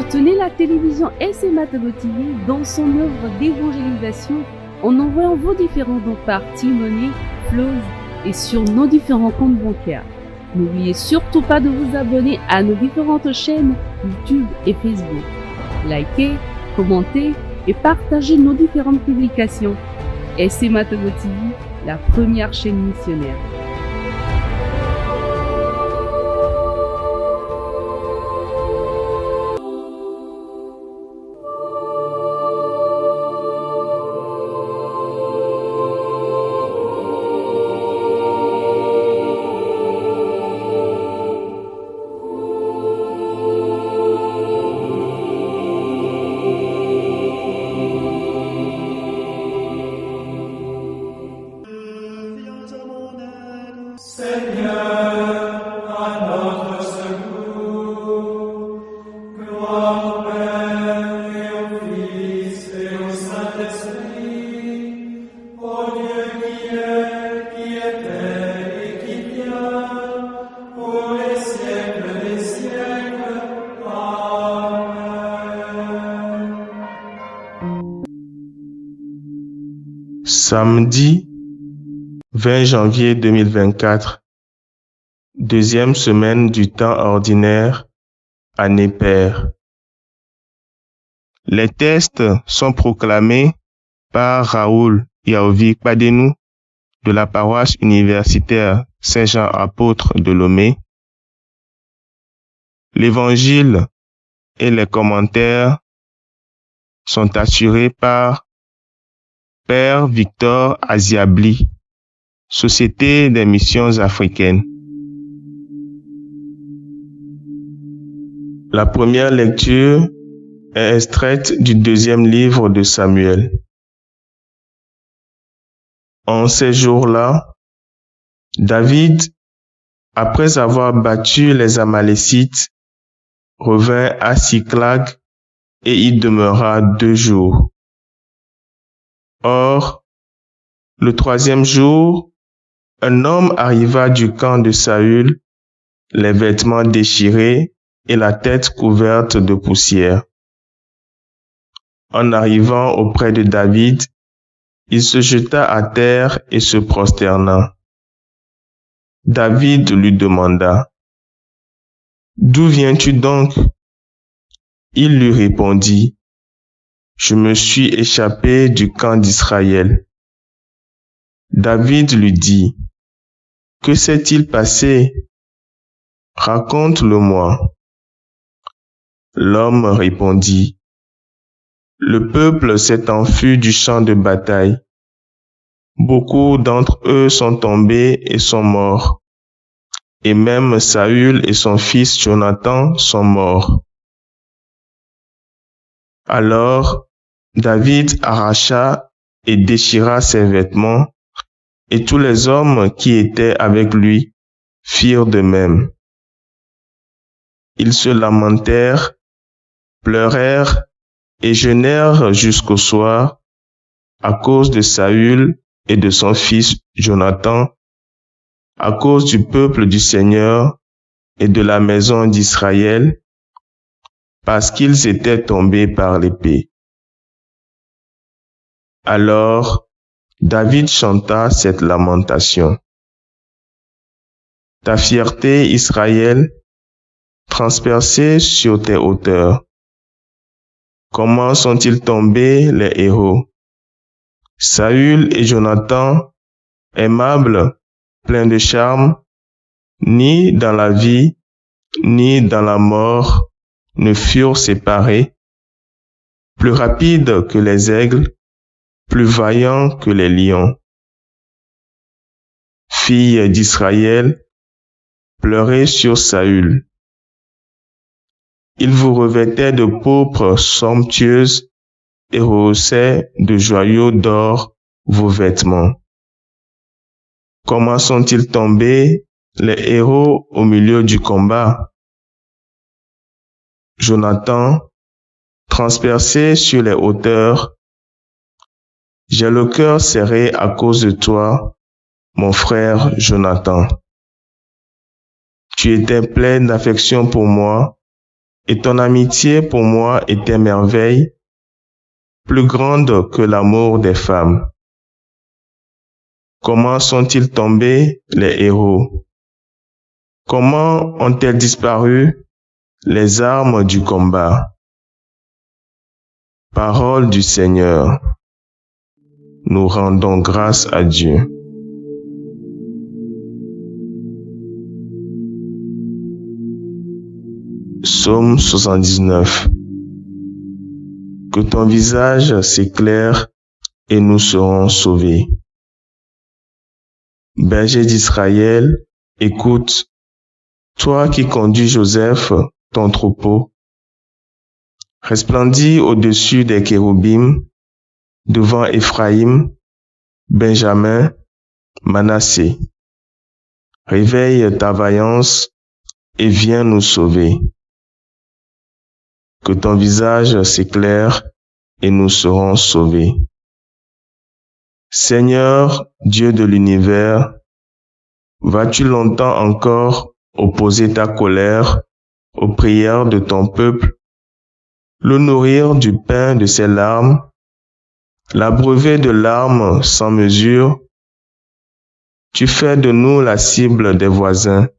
Soutenez la télévision SMA Togo TV dans son œuvre d'évangélisation en envoyant vos différents dons par T-Money, Flows et sur nos différents comptes bancaires. N'oubliez surtout pas de vous abonner à nos différentes chaînes YouTube et Facebook. Likez, commentez et partagez nos différentes publications. SMA Togo TV, la première chaîne missionnaire. Samedi 20 janvier 2024, deuxième semaine du temps ordinaire, année paire. Les textes sont proclamés par Raoul Yaovi Padenou de la paroisse universitaire Saint-Jean Apôtre de Lomé. L'évangile et les commentaires sont assurés par Père Victor Aziabli, Société des missions africaines. La première lecture est extraite du deuxième livre de Samuel. En ces jours-là, David, après avoir battu les Amalécites, revint à Siklag et y demeura 2 jours. Or, le 3e jour, un homme arriva du camp de Saül, les vêtements déchirés et la tête couverte de poussière. En arrivant auprès de David, il se jeta à terre et se prosterna. David lui demanda: « D'où viens-tu donc ?» Il lui répondit: « Je me suis échappé du camp d'Israël. » David lui dit: « Que s'est-il passé? Raconte-le-moi. » L'homme répondit: « Le peuple s'est enfui du champ de bataille. Beaucoup d'entre eux sont tombés et sont morts. Et même Saül et son fils Jonathan sont morts. » Alors David arracha et déchira ses vêtements, et tous les hommes qui étaient avec lui firent de même. Ils se lamentèrent, pleurèrent et jeûnèrent jusqu'au soir à cause de Saül et de son fils Jonathan, à cause du peuple du Seigneur et de la maison d'Israël, parce qu'ils étaient tombés par l'épée. Alors David chanta cette lamentation. Ta fierté, Israël, transpercée sur tes hauteurs. Comment sont-ils tombés les héros? Saül et Jonathan, aimables, pleins de charme, ni dans la vie, ni dans la mort, ne furent séparés, plus rapides que les aigles, plus vaillants que les lions. Filles d'Israël, pleurez sur Saül. Il vous revêtait de pourpre somptueuse et rehaussait de joyaux d'or vos vêtements. Comment sont-ils tombés, les héros au milieu du combat? Jonathan, transpercé sur les hauteurs, j'ai le cœur serré à cause de toi, mon frère Jonathan. Tu étais plein d'affection pour moi, et ton amitié pour moi était merveille, plus grande que l'amour des femmes. Comment sont-ils tombés les héros? Comment ont-elles disparu les armes du combat? Parole du Seigneur. Nous rendons grâce à Dieu. Psaume 79. Que ton visage s'éclaire et nous serons sauvés. Berger d'Israël, écoute, toi qui conduis Joseph, ton troupeau. Resplendis au-dessus des chérubim, devant Éphraïm, Benjamin, Manassé. Réveille ta vaillance et viens nous sauver. Que ton visage s'éclaire et nous serons sauvés. Seigneur, Dieu de l'univers, vas-tu longtemps encore opposer ta colère aux prières de ton peuple, le nourrir du pain de ses larmes, l'abreuver de larmes sans mesure? Tu fais de nous la cible des voisins.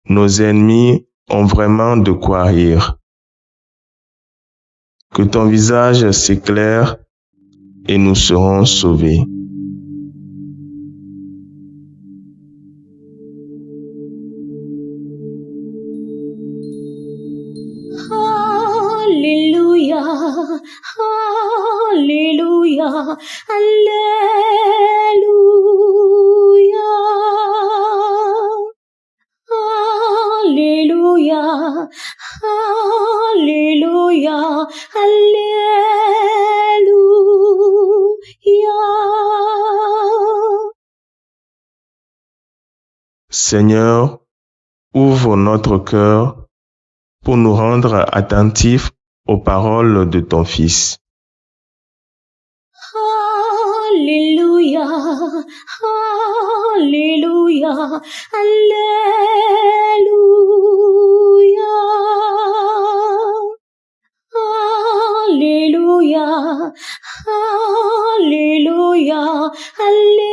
Nos ennemis ont vraiment de quoi rire. Que ton visage s'éclaire et nous serons sauvés. Alléluia, Alléluia, Alléluia, Alléluia, Alléluia, Alléluia. Seigneur, ouvre notre cœur pour nous rendre attentifs aux paroles de ton Fils. Alléluia, Alléluia, Alléluia, Alléluia, Alléluia, Alléluia.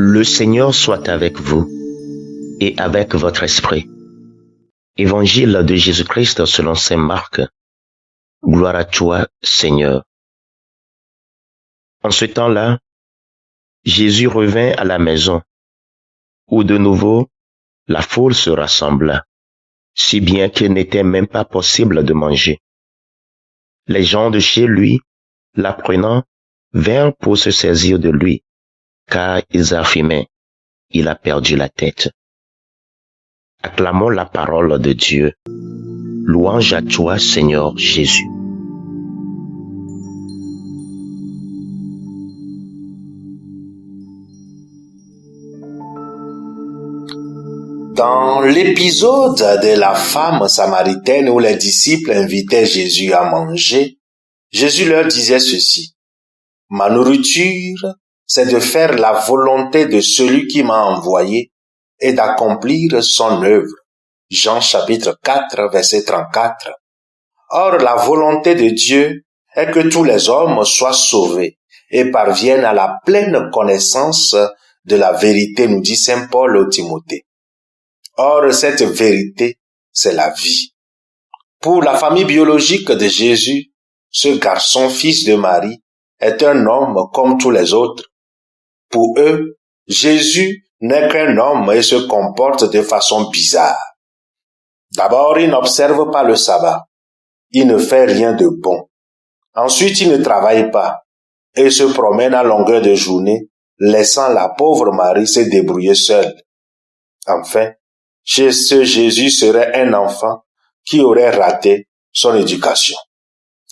Le Seigneur soit avec vous et avec votre esprit. Évangile de Jésus-Christ selon saint Marc. Gloire à toi, Seigneur. En ce temps-là, Jésus revint à la maison, où de nouveau la foule se rassembla, si bien qu'il n'était même pas possible de manger. Les gens de chez lui, l'apprenant, vinrent pour se saisir de lui, car ils affirmaient, il a perdu la tête. Acclamons la parole de Dieu. Louange à toi, Seigneur Jésus. Dans l'épisode de la femme samaritaine où les disciples invitaient Jésus à manger, Jésus leur disait ceci: « Ma nourriture, c'est de faire la volonté de celui qui m'a envoyé et d'accomplir son œuvre. » Jean chapitre 4, verset 34. Or, la volonté de Dieu est que tous les hommes soient sauvés et parviennent à la pleine connaissance de la vérité, nous dit saint Paul au Timothée. Or, cette vérité, c'est la vie. Pour la famille biologique de Jésus, ce garçon, fils de Marie, est un homme comme tous les autres. Pour eux, Jésus n'est qu'un homme et se comporte de façon bizarre. D'abord, il n'observe pas le sabbat. Il ne fait rien de bon. Ensuite, il ne travaille pas et se promène à longueur de journée, laissant la pauvre Marie se débrouiller seule. Enfin, ce Jésus serait un enfant qui aurait raté son éducation.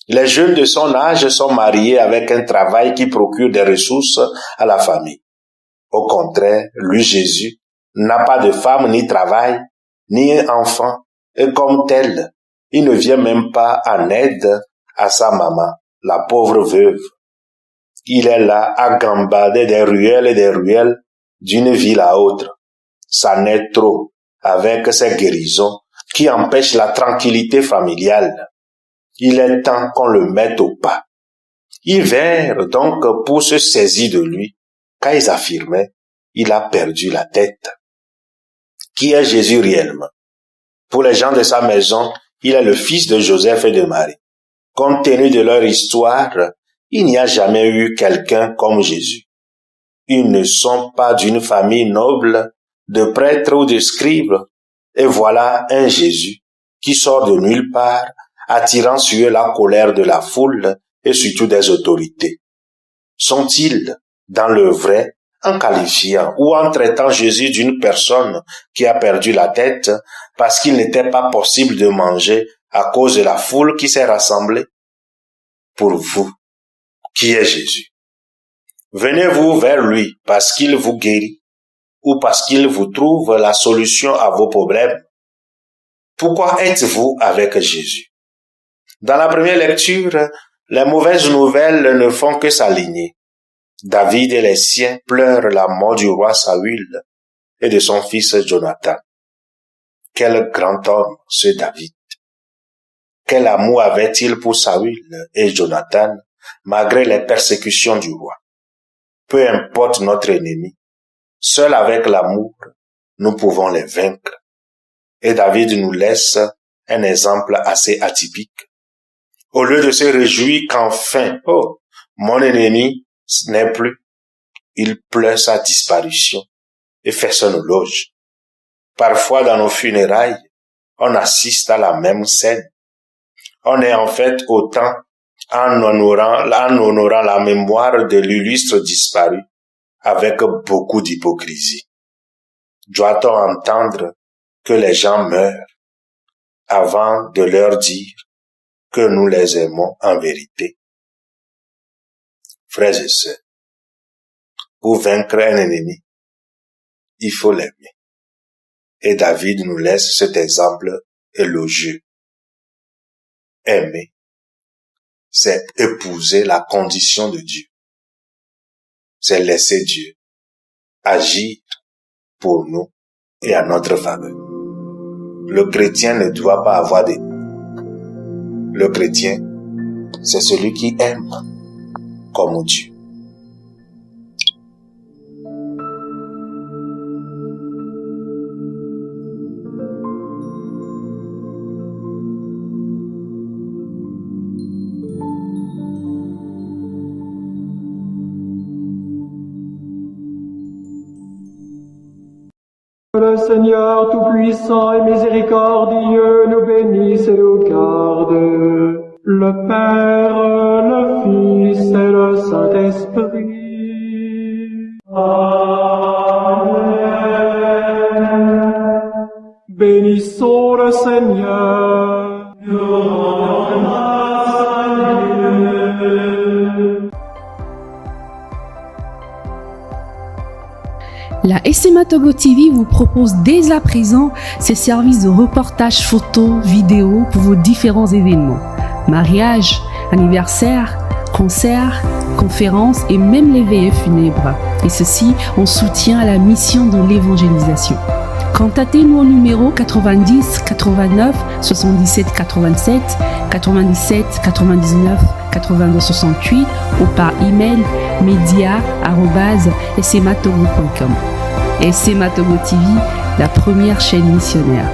Les jeunes de son âge sont mariés avec un travail qui procure des ressources à la famille. Au contraire, lui, Jésus, n'a pas de femme, ni travail, ni enfant, et comme tel, Il ne vient même pas en aide à sa maman, la pauvre veuve. Il est là à gambader des ruelles et des ruelles d'une ville à autre. Ça n'est trop avec ces guérisons qui empêchent la tranquillité familiale. Il est temps qu'on le mette au pas. Ils vinrent donc pour se saisir de lui, car ils affirmaient, il a perdu la tête. Qui est Jésus réellement? Pour les gens de sa maison, il est le fils de Joseph et de Marie. Compte tenu de leur histoire, il n'y a jamais eu quelqu'un comme Jésus. Ils ne sont pas d'une famille noble, de prêtres ou de scribes, et voilà un Jésus qui sort de nulle part, attirant sur eux la colère de la foule et surtout des autorités. Sont-ils dans le vrai en qualifiant ou en traitant Jésus d'une personne qui a perdu la tête parce qu'il n'était pas possible de manger à cause de la foule qui s'est rassemblée? Pour vous, qui est Jésus? Venez-vous vers lui parce qu'il vous guérit ou parce qu'il vous trouve la solution à vos problèmes? Pourquoi êtes-vous avec Jésus? Dans la première lecture, les mauvaises nouvelles ne font que s'aligner. David et les siens pleurent la mort du roi Saül et de son fils Jonathan. Quel grand homme ce David! Quel amour avait-il pour Saül et Jonathan malgré les persécutions du roi? Peu importe notre ennemi, seul avec l'amour, nous pouvons les vaincre. Et David nous laisse un exemple assez atypique. Au lieu de se réjouir qu'enfin, mon ennemi n'est plus, il pleure sa disparition et fait son éloge. Parfois dans nos funérailles, on assiste à la même scène. On est en fait autant en honorant la mémoire de l'illustre disparu avec beaucoup d'hypocrisie. Doit-on entendre que les gens meurent avant de leur dire que nous les aimons en vérité? Frères et sœurs, pour vaincre un ennemi, il faut l'aimer. Et David nous laisse cet exemple élogieux. Aimer, c'est épouser la condition de Dieu. C'est laisser Dieu agir pour nous et à notre faveur. Le chrétien ne doit pas avoir d'ennemis. Le chrétien, c'est celui qui aime comme Dieu. Le Seigneur Tout-Puissant et Miséricordieux nous bénisse et nous garde, le Père, le Fils et le Saint-Esprit. Amen. Bénissons le Seigneur. Nous rendons grâce à Dieu. La SMA Togo TV vous propose dès à présent ses services de reportage photo, vidéo pour vos différents événements. Mariage, anniversaire, concerts, conférences et même les veillées funèbres. Et ceci en soutien à la mission de l'évangélisation. Contactez-nous au numéro 90 89 77 87 97 99 82 68 ou par email media@smatogo.com. SMA Togo TV, la première chaîne missionnaire.